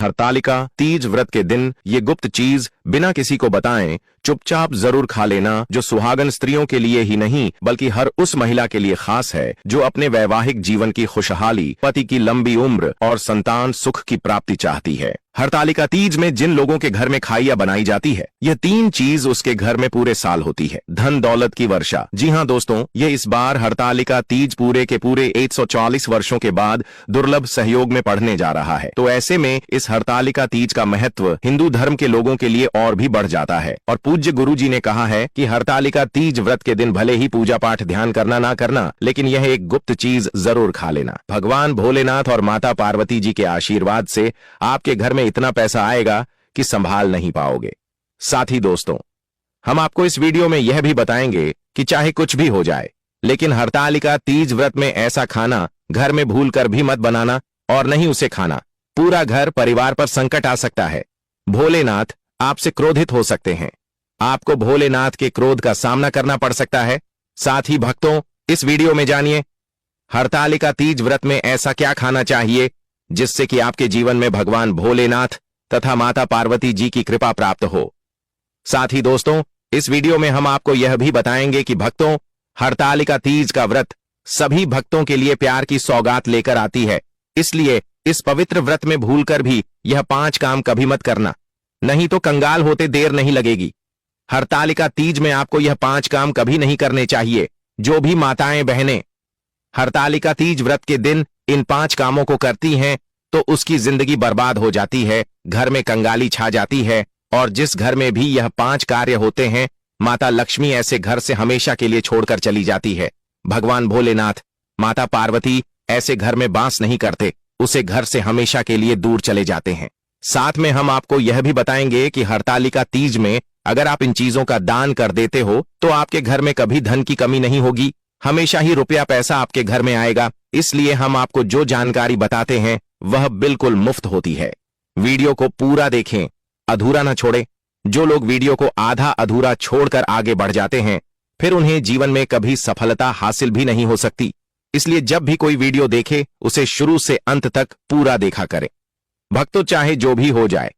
हरतालिका तीज व्रत के दिन ये गुप्त चीज बिना किसी को बताएं चुपचाप जरूर खा लेना, जो सुहागन स्त्रियों के लिए ही नहीं बल्कि हर उस महिला के लिए खास है जो अपने वैवाहिक जीवन की खुशहाली, पति की लंबी उम्र और संतान सुख की प्राप्ति चाहती है। हरतालिका तीज में जिन लोगों के घर में खाइया बनाई जाती है, यह तीन चीज उसके घर में पूरे साल होती है। धन दौलत की वर्षा। जी हाँ दोस्तों, ये इस बार हरतालिका तीज पूरे के पूरे 140 वर्षों के बाद दुर्लभ सहयोग में पड़ने जा रहा है। तो ऐसे में इस हरतालिका तीज का महत्व हिंदू धर्म के लोगों के लिए और भी बढ़ जाता है। और पूज्य गुरु जी ने कहा है कि हरतालिका तीज व्रत के दिन भले ही पूजा पाठ ध्यान करना ना करना, लेकिन यह एक गुप्त चीज जरूर खा लेना। भगवान भोलेनाथ और माता पार्वती जी के आशीर्वाद से आपके घर में इतना पैसा आएगा कि संभाल नहीं पाओगे। साथ ही दोस्तों, हम आपको इस वीडियो में यह भी बताएंगे कि चाहे कुछ भी हो जाए, लेकिन हरतालिका तीज व्रत में ऐसा खाना घर में भूलकर भी मत बनाना, और नहीं उसे खाना। पूरा घर परिवार पर संकट आ सकता है। भोलेनाथ आपसे क्रोधित हो सकते हैं। आपको भोलेनाथ के क्रोध का सामना करना पड़ सकता है। साथ ही भक्तों, इस वीडियो में जानिए हरतालिका तीज व्रत में ऐसा क्या खाना चाहिए जिससे कि आपके जीवन में भगवान भोलेनाथ तथा माता पार्वती जी की कृपा प्राप्त हो। साथ ही दोस्तों, इस वीडियो में हम आपको यह भी बताएंगे कि भक्तों, हरतालिका तीज का व्रत सभी भक्तों के लिए प्यार की सौगात लेकर आती है। इसलिए इस पवित्र व्रत में भूलकर भी यह 5 काम कभी मत करना, नहीं तो कंगाल होते देर नहीं लगेगी। हरतालिका तीज में आपको यह 5 काम कभी नहीं करने चाहिए। जो भी माताएं बहनें हरतालिका तीज व्रत के दिन इन 5 कामों को करती हैं तो उसकी जिंदगी बर्बाद हो जाती है, घर में कंगाली छा जाती है, और जिस घर में भी यह 5 कार्य होते हैं, माता लक्ष्मी ऐसे घर से हमेशा के लिए छोड़कर चली जाती है। भगवान भोलेनाथ, माता पार्वती ऐसे घर में वास नहीं करते, उसे घर से हमेशा के लिए दूर चले जाते हैं। साथ में हम आपको यह भी बताएंगे कि हरतालिका तीज में अगर आप इन चीजों का दान कर देते हो तो आपके घर में कभी धन की कमी नहीं होगी, हमेशा ही रुपया पैसा आपके घर में आएगा। इसलिए हम आपको जो जानकारी बताते हैं वह बिल्कुल मुफ्त होती है। वीडियो को पूरा देखें, अधूरा ना छोड़ें। जो लोग वीडियो को आधा अधूरा छोड़कर आगे बढ़ जाते हैं, फिर उन्हें जीवन में कभी सफलता हासिल भी नहीं हो सकती। इसलिए जब भी कोई वीडियो देखे, उसे शुरू से अंत तक पूरा देखा करें। भक्तों, चाहे जो भी हो जाए,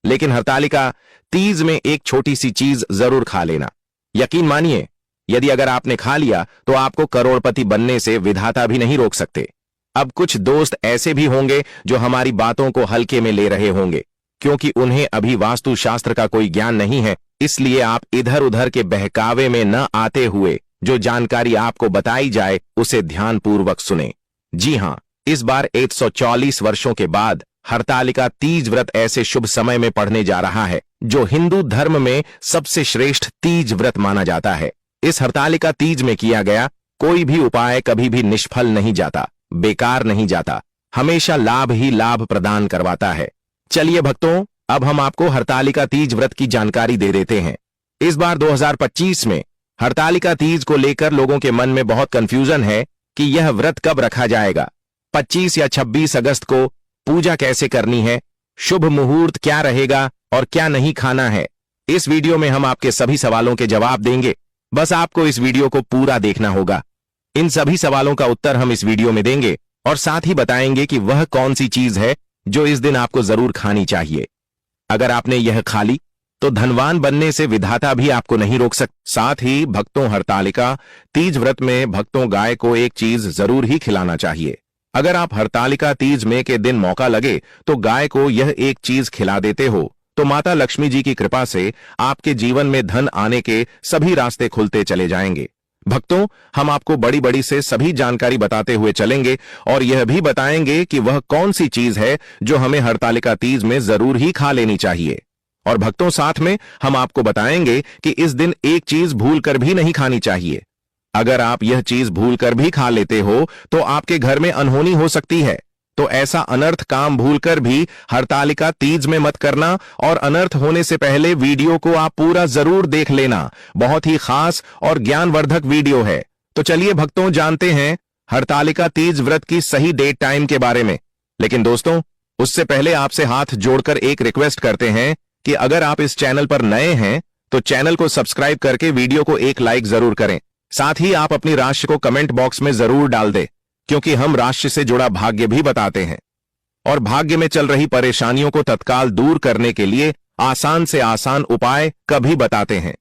लेकिन हरतालिका तीज में एक छोटी सी चीज जरूर खा लेना। यकीन मानिए, यदि अगर आपने खा लिया तो आपको करोड़पति बनने से विधाता भी नहीं रोक सकते। अब कुछ दोस्त ऐसे भी होंगे जो हमारी बातों को हल्के में ले रहे होंगे, क्योंकि उन्हें अभी वास्तुशास्त्र का कोई ज्ञान नहीं है। इसलिए आप इधर उधर के बहकावे में न आते हुए जो जानकारी आपको बताई जाए उसे ध्यानपूर्वक सुने। जी हां, इस बार 140 वर्षों के बाद हरतालिका तीज व्रत ऐसे शुभ समय में पड़ने जा रहा है जो हिंदू धर्म में सबसे श्रेष्ठ तीज व्रत माना जाता है। इस हरतालिका तीज में किया गया कोई भी उपाय कभी भी निष्फल नहीं जाता, बेकार नहीं जाता, हमेशा लाभ ही लाभ प्रदान करवाता है। चलिए भक्तों, अब हम आपको हरतालिका तीज व्रत की जानकारी दे देते हैं। इस बार 2025 में हरतालिका तीज को लेकर लोगों के मन में बहुत कंफ्यूजन है कि यह व्रत कब रखा जाएगा, 25 या 26 अगस्त को, पूजा कैसे करनी है, शुभ मुहूर्त क्या रहेगा और क्या नहीं खाना है। इस वीडियो में हम आपके सभी सवालों के जवाब देंगे। बस आपको इस वीडियो को पूरा देखना होगा। इन सभी सवालों का उत्तर हम इस वीडियो में देंगे और साथ ही बताएंगे कि वह कौन सी चीज है जो इस दिन आपको जरूर खानी चाहिए। अगर आपने यह खा ली तो धनवान बनने से विधाता भी आपको नहीं रोक सकता। साथ ही भक्तों, हरतालिका तीज व्रत में भक्तों गाय को एक चीज जरूर ही खिलाना चाहिए। अगर आप हरतालिका तीज में के दिन मौका लगे तो गाय को यह एक चीज खिला देते हो तो माता लक्ष्मी जी की कृपा से आपके जीवन में धन आने के सभी रास्ते खुलते चले जाएंगे। भक्तों, हम आपको बड़ी बड़ी से सभी जानकारी बताते हुए चलेंगे और यह भी बताएंगे कि वह कौन सी चीज है जो हमें हरतालिका तीज में जरूर ही खा लेनी चाहिए। और भक्तों, साथ में हम आपको बताएंगे कि इस दिन एक चीज भूलकर भी नहीं खानी चाहिए। अगर आप यह चीज भूलकर भी खा लेते हो तो आपके घर में अनहोनी हो सकती है। तो ऐसा अनर्थ काम भूलकर भी हरतालिका तीज में मत करना, और अनर्थ होने से पहले वीडियो को आप पूरा जरूर देख लेना। बहुत ही खास और ज्ञानवर्धक वीडियो है। तो चलिए भक्तों, जानते हैं हरतालिका तीज व्रत की सही डेट टाइम के बारे में। लेकिन दोस्तों, उससे पहले आपसे हाथ जोड़कर एक रिक्वेस्ट करते हैं कि अगर आप इस चैनल पर नए हैं तो चैनल को सब्सक्राइब करके वीडियो को एक लाइक जरूर करें। साथ ही आप अपनी राशि को कमेंट बॉक्स में जरूर डाल दें, क्योंकि हम राशि से जुड़ा भाग्य भी बताते हैं। और भाग्य में चल रही परेशानियों को तत्काल दूर करने के लिए आसान से आसान उपाय कभी बताते हैं।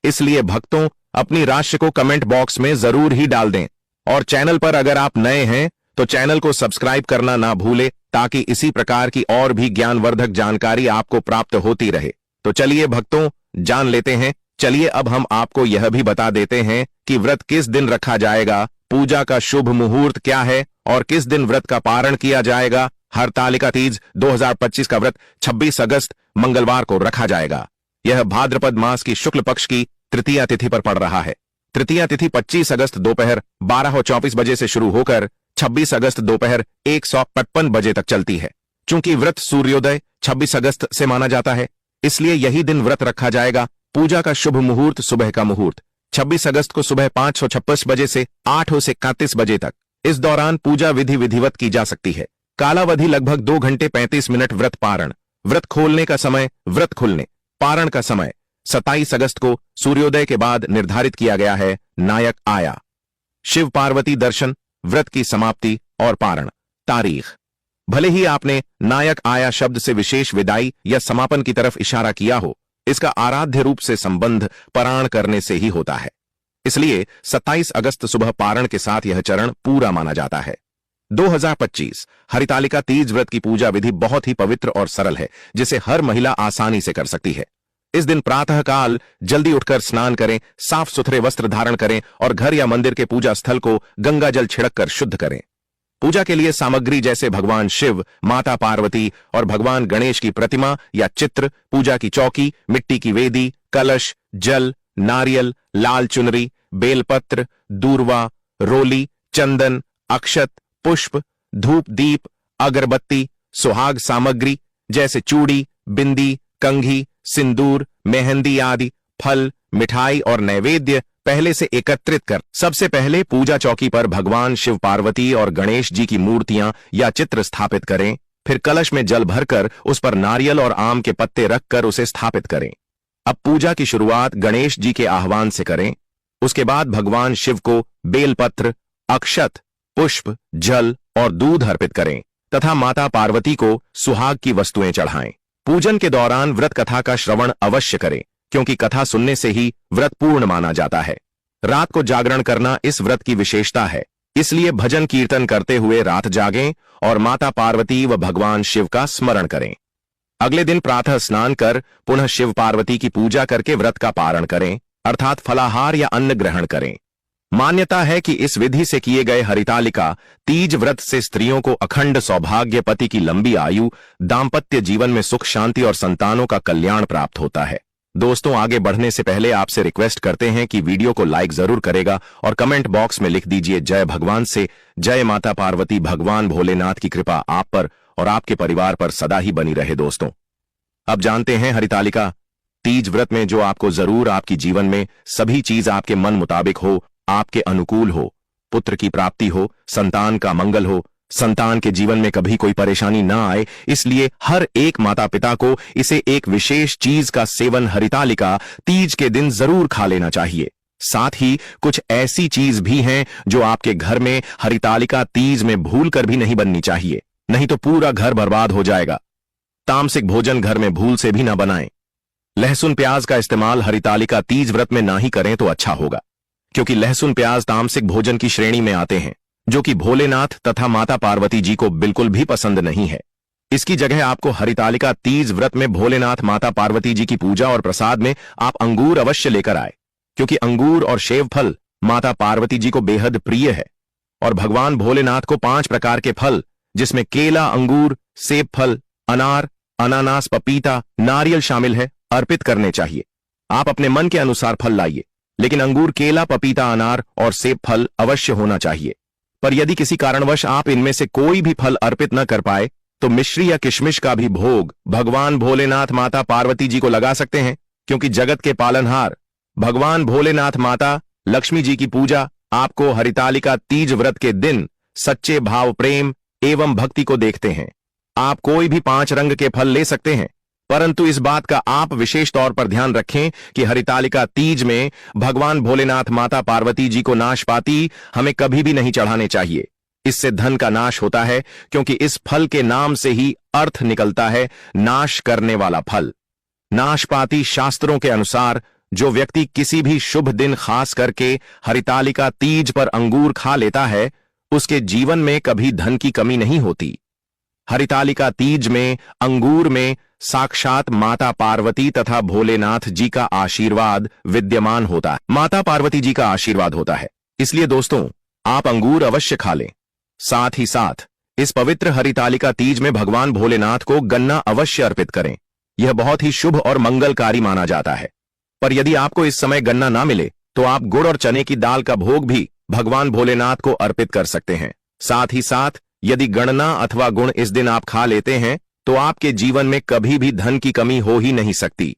इसलिए भक्तों, अपनी राशि को कमेंट बॉक्स में जरूर ही डाल दें और चैनल पर अगर आप नए हैं तो चैनल को सब्सक्राइब करना ना भूलें, ताकि इसी प्रकार की और भी ज्ञानवर्धक जानकारी आपको प्राप्त होती रहे। तो चलिए भक्तों, जान लेते हैं। चलिए अब हम आपको यह भी बता देते हैं कि व्रत किस दिन रखा जाएगा, पूजा का शुभ मुहूर्त क्या है और किस दिन व्रत का पारण किया जाएगा। हरतालिका तीज 2025 का व्रत 26 अगस्त मंगलवार को रखा जाएगा। यह भाद्रपद मास की शुक्ल पक्ष की तृतीया तिथि पर पड़ रहा है। तृतीया तिथि 25 अगस्त दोपहर 12:24 बजे से शुरू होकर 26 अगस्त दोपहर 1:55 बजे तक चलती है। चूंकि व्रत सूर्योदय 26 अगस्त से माना जाता है, इसलिए यही दिन व्रत रखा जाएगा। पूजा का शुभ मुहूर्त सुबह का मुहूर्त 26 अगस्त को सुबह 5:56 बजे से 8:31 बजे तक। इस दौरान पूजा विधि विधिवत की जा सकती है। कालावधि लगभग 2 घंटे 35 मिनट। व्रत पारण, व्रत खोलने का समय, व्रत खुलने, पारण का समय 27 अगस्त को सूर्योदय के बाद निर्धारित किया गया है। नायक आया, शिव पार्वती दर्शन, व्रत की समाप्ति और पारण तारीख। भले ही आपने नायक आया शब्द से विशेष विदाई या समापन की तरफ इशारा किया हो, इसका आराध्य रूप से संबंध पारायण करने से ही होता है। इसलिए 27 अगस्त सुबह पारण के साथ यह चरण पूरा माना जाता है। 2025 हरितालिका तीज व्रत की पूजा विधि बहुत ही पवित्र और सरल है, जिसे हर महिला आसानी से कर सकती है। इस दिन प्रातः काल जल्दी उठकर स्नान करें, साफ सुथरे वस्त्र धारण करें और घर या मंदिर के पूजा स्थल को गंगा जल छिड़ककर शुद्ध करें। पूजा के लिए सामग्री जैसे भगवान शिव, माता पार्वती और भगवान गणेश की प्रतिमा या चित्र, पूजा की चौकी, मिट्टी की वेदी, कलश, जल, नारियल, लाल चुनरी, बेलपत्र, दूर्वा, रोली, चंदन, अक्षत, पुष्प, धूप दीप, अगरबत्ती, सुहाग सामग्री जैसे चूड़ी, बिंदी, कंघी, सिंदूर, मेहंदी आदि, फल, मिठाई और नैवेद्य पहले से एकत्रित कर सबसे पहले पूजा चौकी पर भगवान शिव पार्वती और गणेश जी की मूर्तियां या चित्र स्थापित करें। फिर कलश में जल भरकर उस पर नारियल और आम के पत्ते रखकर उसे स्थापित करें। अब पूजा की शुरुआत गणेश जी के आह्वान से करें। उसके बाद भगवान शिव को बेलपत्र, अक्षत, पुष्प, जल और दूध अर्पित करें तथा माता पार्वती को सुहाग की वस्तुएं चढ़ाएं। पूजन के दौरान व्रत कथा का श्रवण अवश्य करें, क्योंकि कथा सुनने से ही व्रत पूर्ण माना जाता है। रात को जागरण करना इस व्रत की विशेषता है, इसलिए भजन कीर्तन करते हुए रात जागें और माता पार्वती व भगवान शिव का स्मरण करें। अगले दिन प्रातः स्नान कर पुनः शिव पार्वती की पूजा करके व्रत का पारण करें, अर्थात फलाहार या अन्न ग्रहण करें। मान्यता है कि इस विधि से किए गए हरितालिका तीज व्रत से स्त्रियों को अखंड सौभाग्य, पति की लंबी आयु, दाम्पत्य जीवन में सुख शांति और संतानों का कल्याण प्राप्त होता है। दोस्तों, आगे बढ़ने से पहले आपसे रिक्वेस्ट करते हैं कि वीडियो को लाइक जरूर करेगा और कमेंट बॉक्स में लिख दीजिए जय भगवान से। जय माता पार्वती, भगवान भोलेनाथ की कृपा आप पर और आपके परिवार पर सदा ही बनी रहे। दोस्तों, अब जानते हैं हरितालिका तीज व्रत में जो आपको जरूर आपकी जीवन में सभी चीज आपके मन मुताबिक हो, आपके अनुकूल हो, पुत्र की प्राप्ति हो, संतान का मंगल हो, संतान के जीवन में कभी कोई परेशानी ना आए, इसलिए हर एक माता पिता को इसे एक विशेष चीज का सेवन हरितालिका तीज के दिन जरूर खा लेना चाहिए। साथ ही कुछ ऐसी चीज भी हैं जो आपके घर में हरितालिका तीज में भूल कर भी नहीं बननी चाहिए, नहीं तो पूरा घर बर्बाद हो जाएगा। तामसिक भोजन घर में भूल से भी ना बनाएं। लहसुन प्याज का इस्तेमाल हरितालिका तीज व्रत में ना ही करें तो अच्छा होगा, क्योंकि लहसुन प्याज तामसिक भोजन की श्रेणी में आते हैं, जो कि भोलेनाथ तथा माता पार्वती जी को बिल्कुल भी पसंद नहीं है। इसकी जगह आपको हरितालिका तीज व्रत में भोलेनाथ माता पार्वती जी की पूजा और प्रसाद में आप अंगूर अवश्य लेकर आए, क्योंकि अंगूर और सेव फल माता पार्वती जी को बेहद प्रिय है। और भगवान भोलेनाथ को 5 प्रकार के फल, जिसमें केला, अंगूर, सेब फल, अनार, अनानास, पपीता, नारियल शामिल है, अर्पित करने चाहिए। आप अपने मन के अनुसार फल लाइए, लेकिन अंगूर, केला, पपीता, अनार और सेब फल अवश्य होना चाहिए। पर यदि किसी कारणवश आप इनमें से कोई भी फल अर्पित न कर पाए तो मिश्री या किशमिश का भी भोग भगवान भोलेनाथ माता पार्वती जी को लगा सकते हैं, क्योंकि जगत के पालनहार भगवान भोलेनाथ माता लक्ष्मी जी की पूजा आपको हरितालिका तीज व्रत के दिन सच्चे भाव, प्रेम एवं भक्ति को देखते हैं। आप कोई भी 5 रंग के फल ले सकते हैं, परंतु इस बात का आप विशेष तौर पर ध्यान रखें कि हरितालिका तीज में भगवान भोलेनाथ माता पार्वती जी को नाशपाती हमें कभी भी नहीं चढ़ाने चाहिए, इससे धन का नाश होता है, क्योंकि इस फल के नाम से ही अर्थ निकलता है नाश करने वाला फल। नाशपाती शास्त्रों के अनुसार जो व्यक्ति किसी भी शुभ दिन खास करके हरितालिका तीज पर अंगूर खा लेता है, उसके जीवन में कभी धन की कमी नहीं होती। हरितालिका तीज में अंगूर में साक्षात माता पार्वती तथा भोलेनाथ जी का आशीर्वाद विद्यमान होता है। माता पार्वती जी का आशीर्वाद होता है, इसलिए दोस्तों आप अंगूर अवश्य खा लें। साथ ही साथ इस पवित्र हरितालिका तीज में भगवान भोलेनाथ को गन्ना अवश्य अर्पित करें। यह बहुत ही शुभ और मंगलकारी माना जाता है। पर यदि आपको इस समय गन्ना ना मिले तो आप गुड़ और चने की दाल का भोग भी भगवान भोलेनाथ को अर्पित कर सकते हैं। साथ ही साथ यदि गणना अथवा गुण इस दिन आप खा लेते हैं तो आपके जीवन में कभी भी धन की कमी हो ही नहीं सकती।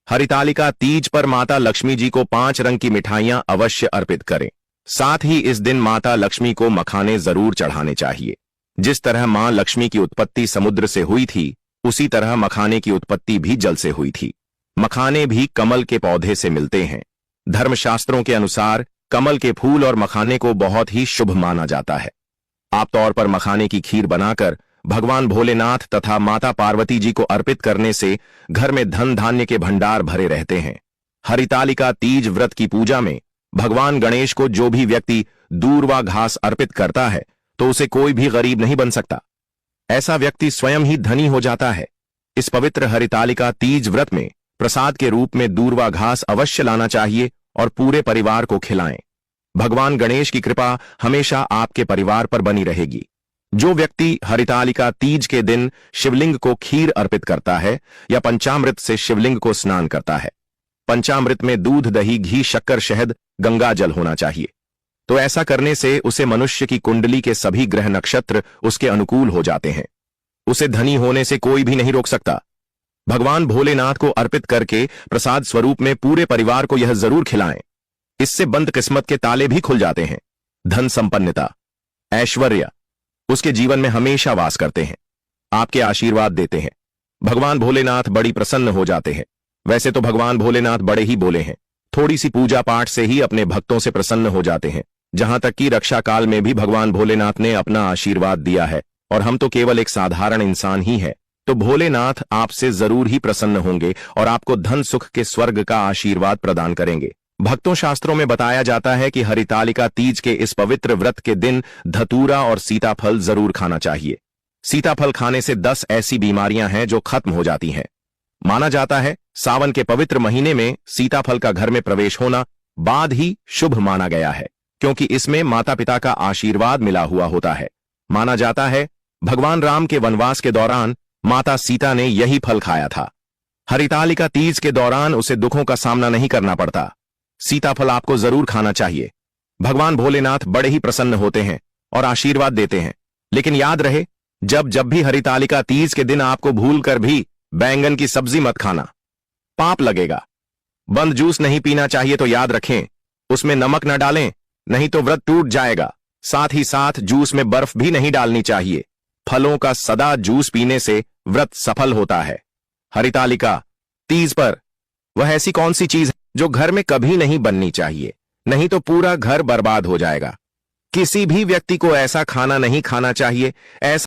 हरितालिका तीज पर माता लक्ष्मी जी को 5 रंग की मिठाइयां अवश्य अर्पित करें। साथ ही इस दिन माता लक्ष्मी को मखाने जरूर चढ़ाने चाहिए। जिस तरह मां लक्ष्मी की उत्पत्ति समुद्र से हुई थी, उसी तरह मखाने की उत्पत्ति भी जल से हुई थी। मखाने भी कमल के पौधे से मिलते हैं। धर्मशास्त्रों के अनुसार कमल के फूल और मखाने को बहुत ही शुभ माना जाता है। आप तौर पर मखाने की खीर बनाकर भगवान भोलेनाथ तथा माता पार्वती जी को अर्पित करने से घर में धन धान्य के भंडार भरे रहते हैं। हरितालिका तीज व्रत की पूजा में भगवान गणेश को जो भी व्यक्ति दूर्वा घास अर्पित करता है तो उसे कोई भी गरीब नहीं बन सकता। ऐसा व्यक्ति स्वयं ही धनी हो जाता है। इस पवित्र हरितालिका तीज व्रत में प्रसाद के रूप में दूर्वा घास अवश्य लाना चाहिए और पूरे परिवार को खिलाएं। भगवान गणेश की कृपा हमेशा आपके परिवार पर बनी रहेगी। जो व्यक्ति हरितालिका तीज के दिन शिवलिंग को खीर अर्पित करता है या पंचामृत से शिवलिंग को स्नान करता है, पंचामृत में दूध, दही, घी, शक्कर, शहद, गंगा जल होना चाहिए, तो ऐसा करने से उसे मनुष्य की कुंडली के सभी ग्रह नक्षत्र उसके अनुकूल हो जाते हैं। उसे धनी होने से कोई भी नहीं रोक सकता। भगवान भोलेनाथ को अर्पित करके प्रसाद स्वरूप में पूरे परिवार को यह जरूर खिलाएं। इससे बंद किस्मत के ताले भी खुल जाते हैं। धन संपन्नता, ऐश्वर्य उसके जीवन में हमेशा वास करते हैं, आपके आशीर्वाद देते हैं। भगवान भोलेनाथ बड़ी प्रसन्न हो जाते हैं। वैसे तो भगवान भोलेनाथ बड़े ही बोले हैं, थोड़ी सी पूजा पाठ से ही अपने भक्तों से प्रसन्न हो जाते हैं। जहां तक कि रक्षा काल में भी भगवान भोलेनाथ ने अपना आशीर्वाद दिया है और हम तो केवल एक साधारण इंसान ही है, तो भोलेनाथ आपसे जरूर ही प्रसन्न होंगे और आपको धन सुख के स्वर्ग का आशीर्वाद प्रदान करेंगे। भक्तों, शास्त्रों में बताया जाता है कि हरितालिका तीज के इस पवित्र व्रत के दिन धतूरा और सीताफल जरूर खाना चाहिए। सीताफल खाने से 10 ऐसी बीमारियां हैं जो खत्म हो जाती हैं। माना जाता है सावन के पवित्र महीने में सीताफल का घर में प्रवेश होना बाद ही शुभ माना गया है, क्योंकि इसमें माता पिता का आशीर्वाद मिला हुआ होता है। माना जाता है भगवान राम के वनवास के दौरान माता सीता ने यही फल खाया था। हरितालिका तीज के दौरान उसे दुखों का सामना नहीं करना पड़ता। सीताफल आपको जरूर खाना चाहिए। भगवान भोलेनाथ बड़े ही प्रसन्न होते हैं और आशीर्वाद देते हैं। लेकिन याद रहे, जब भी हरितालिका तीज के दिन आपको भूलकर भी बैंगन की सब्जी मत खाना, पाप लगेगा। बंद जूस नहीं पीना चाहिए तो याद रखें उसमें नमक न डालें, नहीं तो व्रत टूट जाएगा। साथ ही साथ जूस में बर्फ भी नहीं डालनी चाहिए। फलों का सदा जूस पीने से व्रत सफल होता है। हरितालिका तीज पर वह ऐसी कौन सी चीज है जो घर में कभी नहीं बननी चाहिए, नहीं तो पूरा घर बर्बाद हो जाएगा। किसी भी व्यक्ति को ऐसा खाना नहीं खाना चाहिए। ऐसा